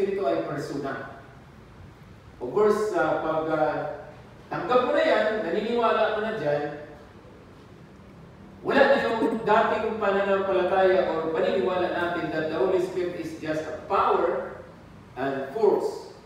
Espiritu ay persona. Of course, pag tanggap mo na yan, naniniwala ka na dyan, wala na yung dating pananampalataya o paniniwala natin that the Holy Spirit is just a power and force.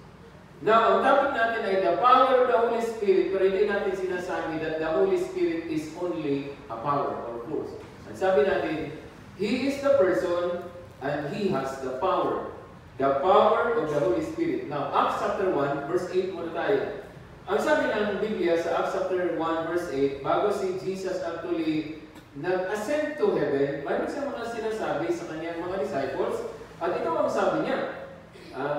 Now, ang topic natin ay the power of the Holy Spirit, pero hindi natin sinasabi that the Holy Spirit is only a power or force. Ang sabi natin, He is the person and He has the power. The power of the Holy Spirit. Now, Acts chapter 1, verse 8 muna tayo. Ang sabi ng Biblia sa Acts chapter 1, verse 8, bago si Jesus actually nag-ascend to heaven, mayroon siya mga sinasabi sa kanyang mga disciples, at ito ang sabi niya.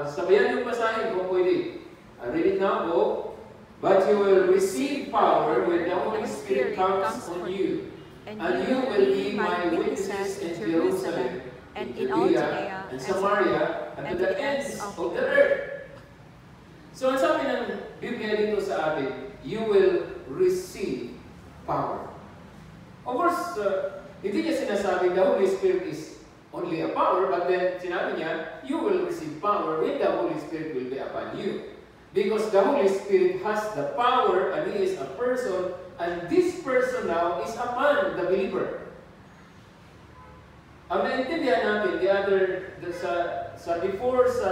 Sabayan yung basahin kung pwede. Read it now, go. But you will receive power when the Holy Spirit comes on you, and you will be my witnesses in Jerusalem, and in all Judea, and Samaria, and to the ends of the earth. So, ang sabi ng Biblia dito sa atin, you will receive power. Of course, hindi niya sinasabi the Holy Spirit is only a power, but then sinabi niya, you will receive power when the Holy Spirit will be upon you. Because the Holy Spirit has the power and He is a person, and this person now is upon the believer. Ang naintindihan natin, before sa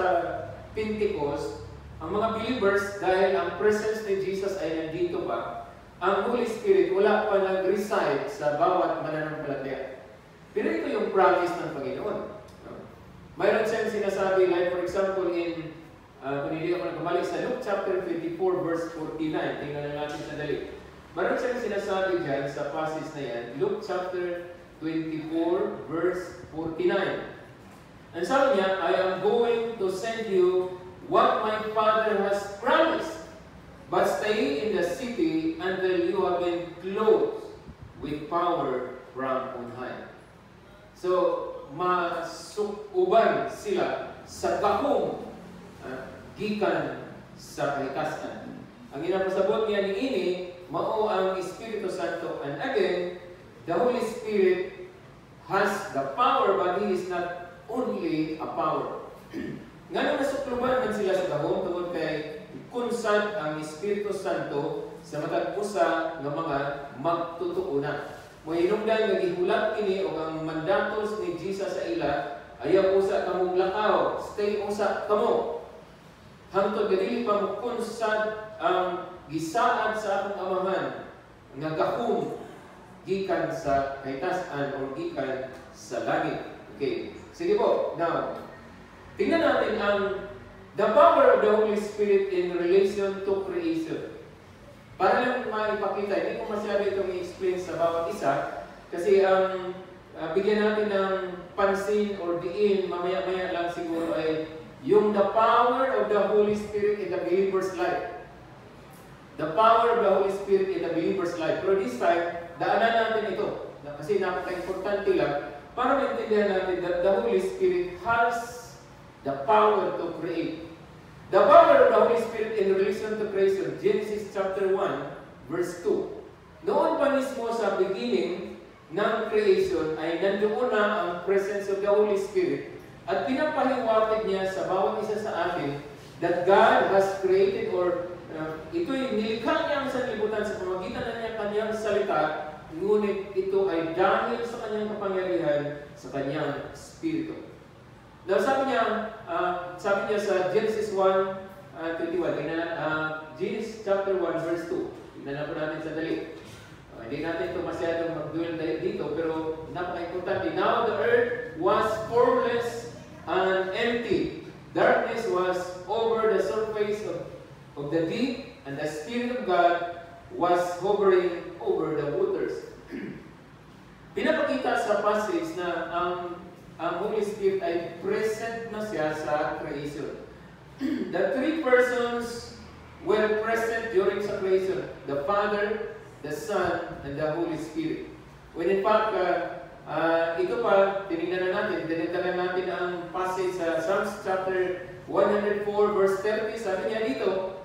Pentecost, ang mga believers, dahil ang presence ni Jesus ay nandito pa, ang Holy Spirit wala pa nag-reside sa bawat mananampalataya. Pero ito yung promise ng Panginoon. Mayroon siyang sinasabi, like for example, kung hindi ako nagkamali, sa Luke chapter 24, verse 49, tingnan na natin sandali. Mayroon siyang sinasabi dyan sa passage na yan, Luke chapter 24, verse 49. And sabi niya, I am going to send you what my Father has promised. But stay in the city until you have been clothed with power from on high. So, masukuban sila sa gahong gikan sa kahitasan. Ang inapasabot niya ni ini, mao ang Espiritu Santo. And again, the Holy Spirit has the power, but He is not only a power. Nga nasukluban man sila sa gahong tungod kay kung saan ang Espiritu Santo sa matag usa nga mga magtutuunan. Mo hinungdan nga gihulat kini og ang mandatos ni Jesus sa ila, ayaw usa kamong lakaw, stay usa kamo. Hangtod dili pa mo kung saan ang gisaad sa akong amahan nga gahom gikan sa kahitasan o gikan sa langit. Okay. Sige po. Now, tingnan natin ang the power of the Holy Spirit in relation to creation. Para lang maipakita, hindi ko masyado itong i-explain sa bawat isa kasi ang bigyan natin ng pansin or diin, mamaya-maya lang siguro ay yung the power of the Holy Spirit in the believer's life. The power of the Holy Spirit in the believer's life. Pero this time, daanan natin ito kasi napaka-importante lang para maintindihan natin that the Holy Spirit has the power to create. The power of the Holy Spirit in relation to creation, Genesis chapter 1, verse 2. Noon pa mismo sa beginning ng creation ay nandoon na ang presence of the Holy Spirit at pinapahiwatig niya sa bawat isa sa atin that God has created or ito'y nilikha niya ang sanlibutan sa pamagitan na niya kanyang salita, ngunit ito ay dahil sa kanyang kapangyarihan sa kanyang Espiritu. Now, sabi niya sa Genesis 1:21, Genesis chapter 1, verse 2. Tignan na po natin sandali. Hindi natin ito masyadong mag-duel dito, pero napaka-importante. Now the earth was formless and empty. Darkness was over the surface of the deep, and the Spirit of God was hovering over the waters. Pinapakita sa passage na ang Holy Spirit ay present na siya sa creation. The three persons were present during sa creation. The Father, the Son, and the Holy Spirit. When in fact, ito pa, tinignan na natin, dinagdagan natin ang passage sa Psalms chapter 104 verse 30. Sabi niya dito,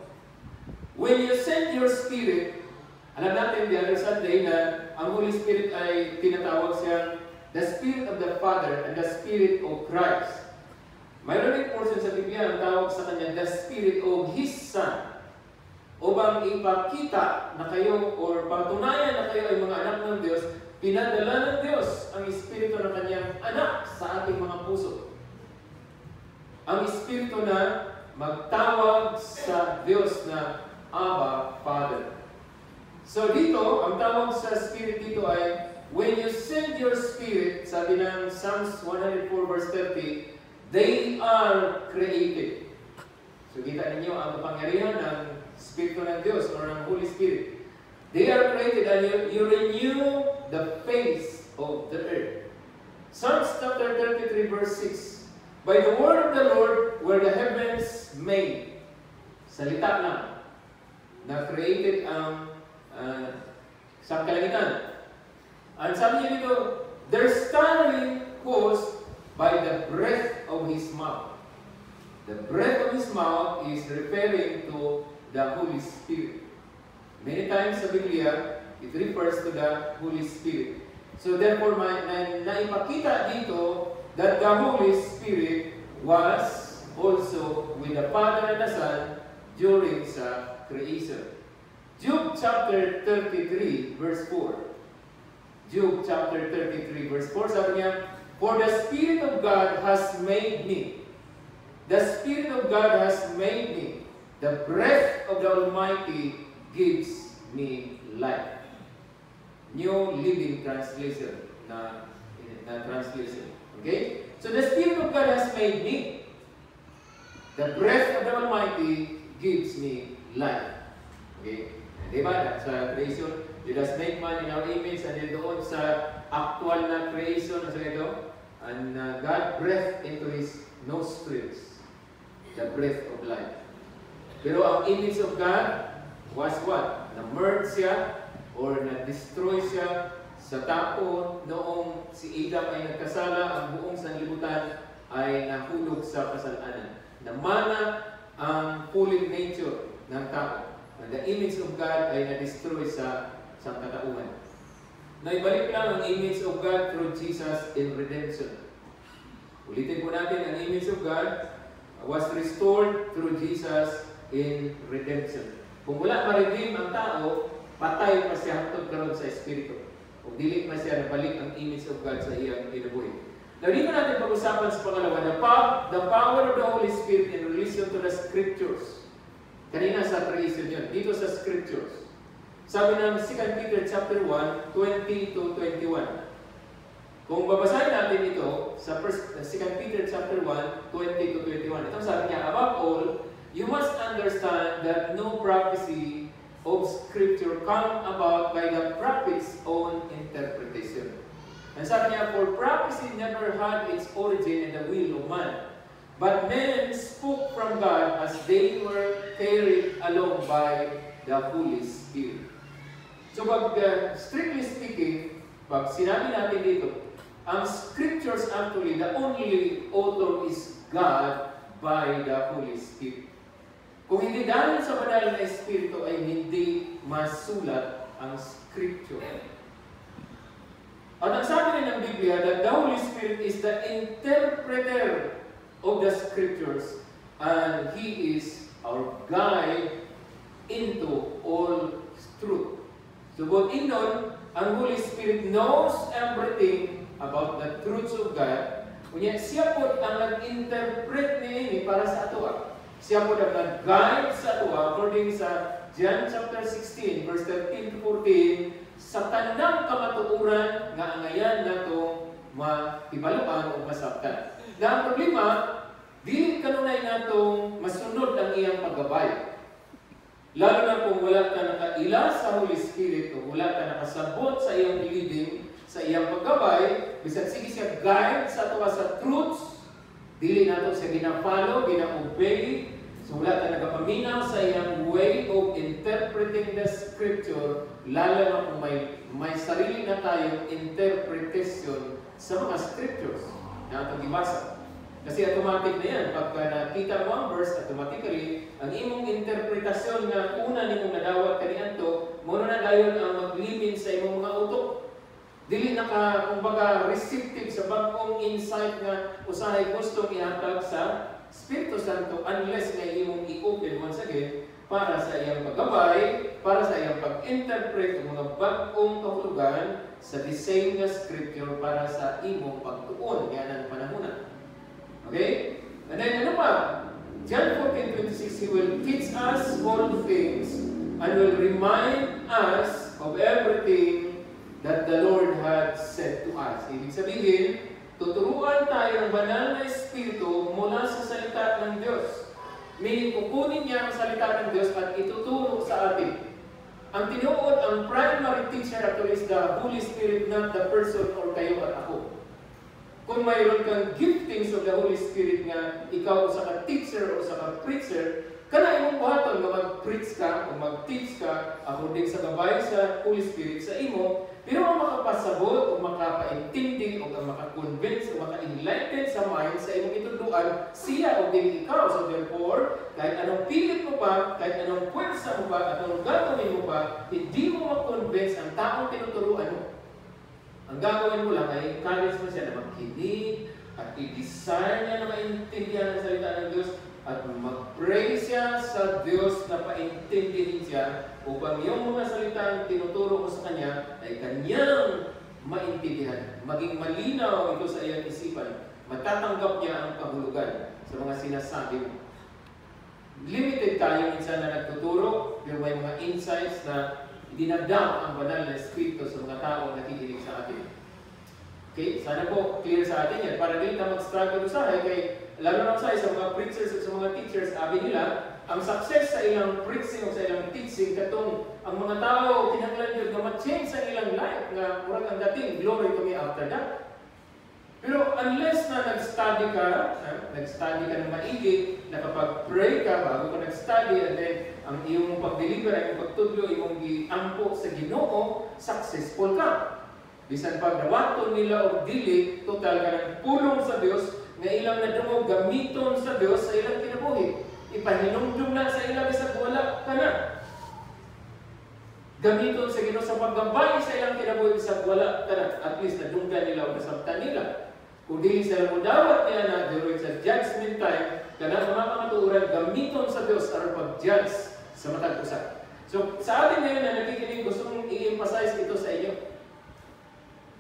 when you send your Spirit, alam natin the other Sunday na ang Holy Spirit ay tinatawag siyang the Spirit of the Father and the Spirit of Christ. Mayroon din portion sa Biblia ang tawag sa kanya the Spirit of His Son. Upang ipakita na kayo or patunayan na kayo ay mga anak ng Diyos, pinadala ng Diyos ang Espiritu ng kanyang anak sa ating mga puso. Ang Espiritu na magtawag sa Diyos na Abba, Father. So dito, ang tawag sa Spirit dito ay, when you send your Spirit, sabi ng Psalms 104 verse 30, they are created. So kita ninyo ang kapangyarihan ng Espiritu ng Diyos or ng Holy Spirit. They are created and you renew the face of the earth. Psalms chapter 33 verse 6. By the word of the Lord were the heavens made. Salita lang na created ang sa kalangitan. Ang sabi niya dito, their standing caused by the breath of His mouth. The breath of His mouth is referring to the Holy Spirit. Many times sa Biblia, it refers to the Holy Spirit. So therefore, naipakita dito that the Holy Spirit was also with the Father and the Son during sa creation. Job chapter 33 verse 4. Job chapter 33 verse 4, sabi niya, for the Spirit of God has made me. The Spirit of God has made me. The breath of the Almighty gives me life. New Living Translation na translation. Okay? So the Spirit of God has made me. The breath of the Almighty gives me life. Okay? Diba? Sa creation, He does make man in our image, and then doon sa actual na creation, sa ito, and God breathed into His nostrils the breath of life. Pero ang image of God was what? Na-merge siya or na-destroy siya sa tao noong si Adam ay nagkasala, ang buong sanlibutan ay nahulog sa kasalanan. Namana ang fallen nature ng tao. And the image of God ay na-destroy sa katauhan. Naibalik lang ang image of God through Jesus in redemption. Ulitin po natin, ang image of God was restored through Jesus in redemption. Kung wala ma-redeem ang tao, patay pa siya hangtod karon sa Espiritu. Kung dili pa siya nabalik ang image of God sa iyang kinabuhi. Now, dito natin pag-usapan sa pangalawa, the power of the Holy Spirit in relation to the Scriptures. Kanina sa creation yun, dito sa Scriptures. Sabi ng 2 Peter chapter 1, 20 to 21. Kung babasahin natin ito sa 2 Peter chapter 1, 20 to 21. Ito sabi niya, above all, you must understand that no prophecy of Scripture come about by the prophet's own interpretation. And sabi niya, for prophecy never had its origin in the will of man. But men spoke from God as they were carried along by the Holy Spirit. So strictly speaking, pag sinabi natin dito, ang Scriptures actually, the only author is God by the Holy Spirit. Kung hindi dahil sa banal na Espiritu ay hindi masulat ang Scripture. At ang sabi rin ng Biblia that the Holy Spirit is the interpreter of the Scriptures, and He is our guide into all truth. So both in nun, ang Holy Spirit knows everything about the truths of God. Kunya siya po ang nag-interpret niini para sa ato. Siya po ang nag-guide sa ato according sa John chapter 16 verse 13 to 14, sa tanang kamatuoran nga angayan nato mahibaluan o masabtan. Na ang problema, dili kanunay natong masunod ang iyang paggabay. Lalo na kung wala ka nakaila sa Holy Spirit o wala ka nakasabot sa iyang leading, sa iyang paggabay, bisan sige siya guide sa ato sa truths, dili nato siya gina-follow, gina-obey, so wala ka nagapaminaw sa iyang way of interpreting the Scripture, lalo na kung may sarili na tayong interpretation sa mga Scriptures na atong ibasa. Kasi automatic na yan. Pagka nakita mo ang verse, automatically, ang imong interpretasyon na una nimong nadawat kaniadto, muna na dayon ang maglimin sa imong mga utok. Dili kumbaga, receptive sa bagong insight nga usahay gustong ihatag sa Espiritu Santo unless may imong i-open once again para sa iyang paggabay, para sa iyang pag-interpret ng mga bagong kahulugan sa the same nga scripture para sa imong pagtuon yan ang panahon. Okay? And then ano pa? John 14:26, He will teach us all things and will remind us of everything that the Lord had said to us. Ibig sabihin, tuturuan tayo ng banal na Espiritu mula sa salita ng Diyos. Meaning, kukunin niya ang salita ng Diyos at ituturo sa atin. Ang tinuod, ang primary teacher actually is the Holy Spirit, not the person or kayo at ako. Kung mayroon kang giftings of the Holy Spirit nga ikaw sa ka-teacher o sa ka-preacher, kana imong buhaton nga mag-preach ka o mag-teach ka according sa gabay sa Holy Spirit sa imo, pero ang makapasabot o makapaintindi o makakonvince o maka-enlighten sa mind sa imong ituduan, siya o din ikaw. So therefore, kahit anong pilit mo pa, kahit anong pwersa mo pa, at anong gagawin mo pa, hindi mo makonvince ang taong tinuturuan mo. Ang gagawin mo lang ay encourage mo siya na magkinig at i-desire niya na maintindihan ang salita ng Diyos at mag-pray siya sa Diyos na paintindihin siya upang yung mga salita ang tinuturo ko sa Kanya ay Kanyang maintindihan. Maging malinaw ito sa iyong isipan. Matatanggap niya ang kahulugan sa mga sinasabi mo. Limited tayo minsan na nagtuturo, pero may mga insights na dinadam ang banal na Espiritu sa mga tao na nakikinig sa atin. Okay? Sana po clear sa atin yan. Para din na mag-struggle usahay kay lalo na sa mga preachers at sa mga teachers, sabi nila, ang success sa ilang preaching o sa ilang teaching, katong ang mga tao, kinahanglan yun na ma-change sa ilang life, na murag ang dating, glory to me after that. Pero unless na nag-study ka ng maigi, nakapag-pray ka bago ka nag-study, and then ang iyong pag-deliver, ang iyong pagtudlo, iyong giampo sa Ginoo, successful ka. Bisan pag nawaton nila o dili, total ka ng pulong sa Diyos, nga ilang nadungog gamiton sa Diyos sa ilang kinabuhi. Ipahinumdum na sa ilang isang wala ka na. Gamiton sa Ginoo sa paggabay sa ilang kinabuhi sa wala ka na. At least nadunggan nila o nasabtan nila. Kung di sila mo dawat niya na during sa judgment time, kana mga kamatuuran gamiton sa Diyos para pag-judge sa matag usa. So sa atin ngayon na nakikinig, gusto mong i-emphasize ito sa inyo.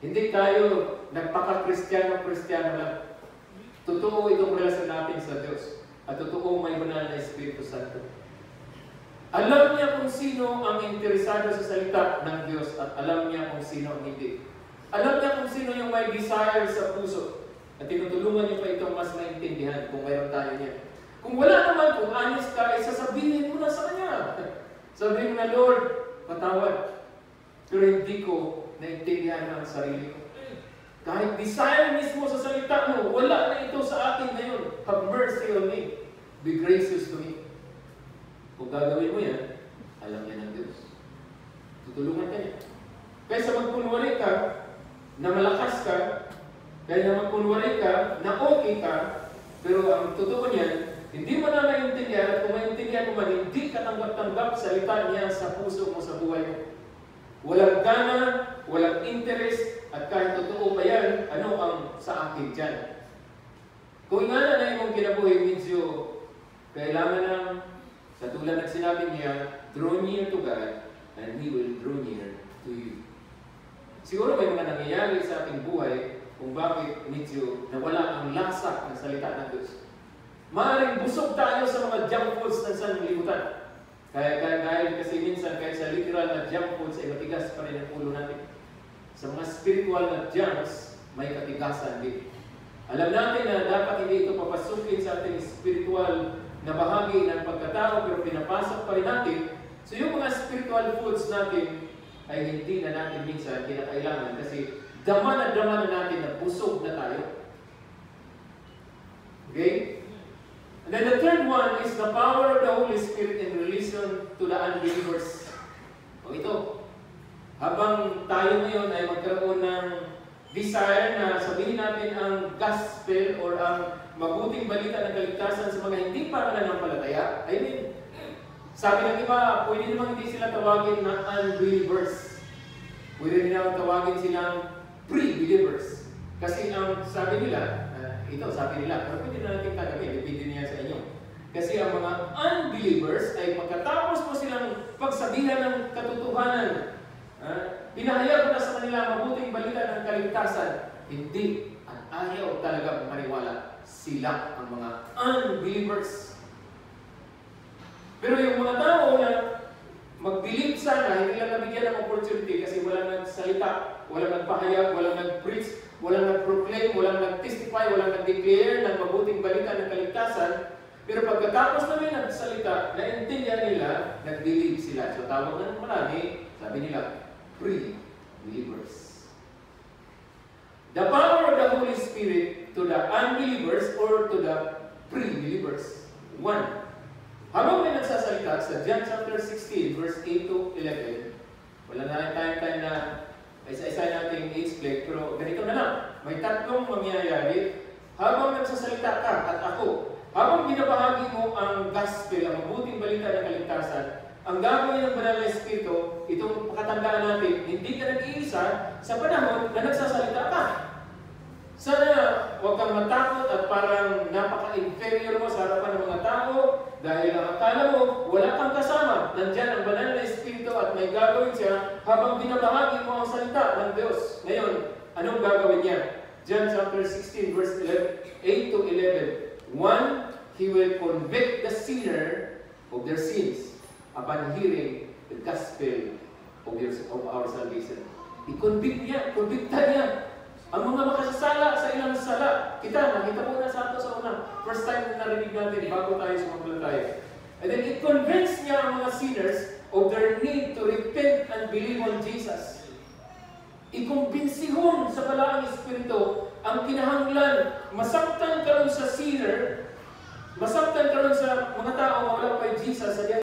Hindi tayo nagpaka-Kristiyano lang. Totoo itong relasyon natin sa Diyos. At totoo may banal na Espiritu Santo. Alam niya kung sino ang interesado sa salita ng Diyos at alam niya kung sino ang hindi. Alam niya kung sino yung may desire sa puso. At tinutulungan niyo pa itong mas maintindihan kung mayroon tayo niya. Kung wala naman, kung honest ka, ay sasabihin mo na sa Kanya. Sabihin mo na, Lord, patawad. Pero hindi ko naintindihan ang sarili ko. Kahit desire mismo sa salita mo, wala na ito sa akin ngayon. Have mercy on me. Be gracious to me. Kung gagawin mo yan, alam niya ng Diyos. Tutulungan ka niya. Kaysa magpunwari ka, na malakas ka, kaya magpunwari ka, na okay ka, pero ang totoo niyan, hindi mo na maintindihan, at kung maintindihan mo man, hindi ka tanggap-tanggap salita niya sa puso mo, sa buhay mo. Walang gana, walang interest, at kahit totoo pa yan, ano ang sa akin dyan? Kung nga na yung kinabuhi, medyo kailangan ng, sa tulad ng sinabi niya, draw near to God, and He will draw near to you. Siguro may mga nangyayari sa ating buhay kung bakit medyo nawala ang lasa ng salita ng Diyos. Maaaring busog tayo sa mga junk foods ng sanlibutan. Dahil kasi minsan kahit sa literal na junk foods ay matigas pa rin ang ulo natin. Sa mga spiritual na junks, may katigasan din. Alam natin na dapat hindi ito papasukin sa ating spiritual na bahagi ng pagkatao, pero pinapasok pa rin natin. So yung mga spiritual foods natin ay hindi na natin minsan kinakailangan kasi dama na natin na busog na tayo. Okay? And then the third one is the power of the Holy Spirit in relation to the unbelievers. O ito, habang tayo ngayon ay magkaroon ng desire na sabihin natin ang gospel or ang mabuting balita ng kaligtasan sa mga hindi pa nananampalataya, I mean, sabi ng iba, pwede namang hindi sila tawagin na unbelievers. Pwede nilang tawagin silang pre-believers. Kasi ang sabi nila, pero pwede na natin tanggapin, depende niya sa inyo. Kasi ang mga unbelievers ay pagkatapos mo silang pagsabihan ng katotohanan, pinahayag mo na sa kanila mabuting balita ng kaligtasan, hindi at ayaw talaga maniwala. Sila ang mga unbelievers. Pero yung mga tao na mag-believe sana, hindi lang nabigyan ng opportunity kasi walang nagsalita, walang nagpahayag, walang nag-preach, walang nag-proclaim, walang nag-testify, walang nag-declare ng mabuting balita ng kaligtasan. Pero pagkatapos namin nagsalita, naintindihan nila, nag-believe sila. So tawag ng marami, sabi nila, pre-believers. The power of the Holy Spirit to the unbelievers or to the pre-believers. 1. Habang may nagsasalita sa John chapter 16, verse 8 to 11, wala na time na isa-isa natin i-explain, pero ganito na lang. May tatlong mangyayari habang nagsasalita ka at ako. Habang binabahagi mo ang gospel, ang mabuting balita ng kaligtasan, ang gagawin ng Banal na Espiritu, itong pakatandaan natin, hindi ka nag-iisa sa panahon na nagsasalita ka. Sana huwag kang matakot at parang napaka-inferior mo sa harapan ng mga tao dahil ang akala mo, wala kang kasama. Nandyan ang Banal na Espiritu at may gagawin siya habang binabahagi mo ang salita ng Diyos. Ngayon, anong gagawin niya? John chapter 16, verse 8 to 11. 1, He will convict the sinner of their sins upon hearing the gospel of our salvation. I-convict niya, convicta niya ang mga makasasala sa ilang sala. Nakita mo na sa ato sa unang first time na narinig natin bago tayo sumampalataya. And then i-convince niya ang mga sinners of their need to repent and believe on Jesus. I-kumbinsihon sa Balaang Espiritu ang kinahanglan, masaktan ka rin sa sinner, masaktan ka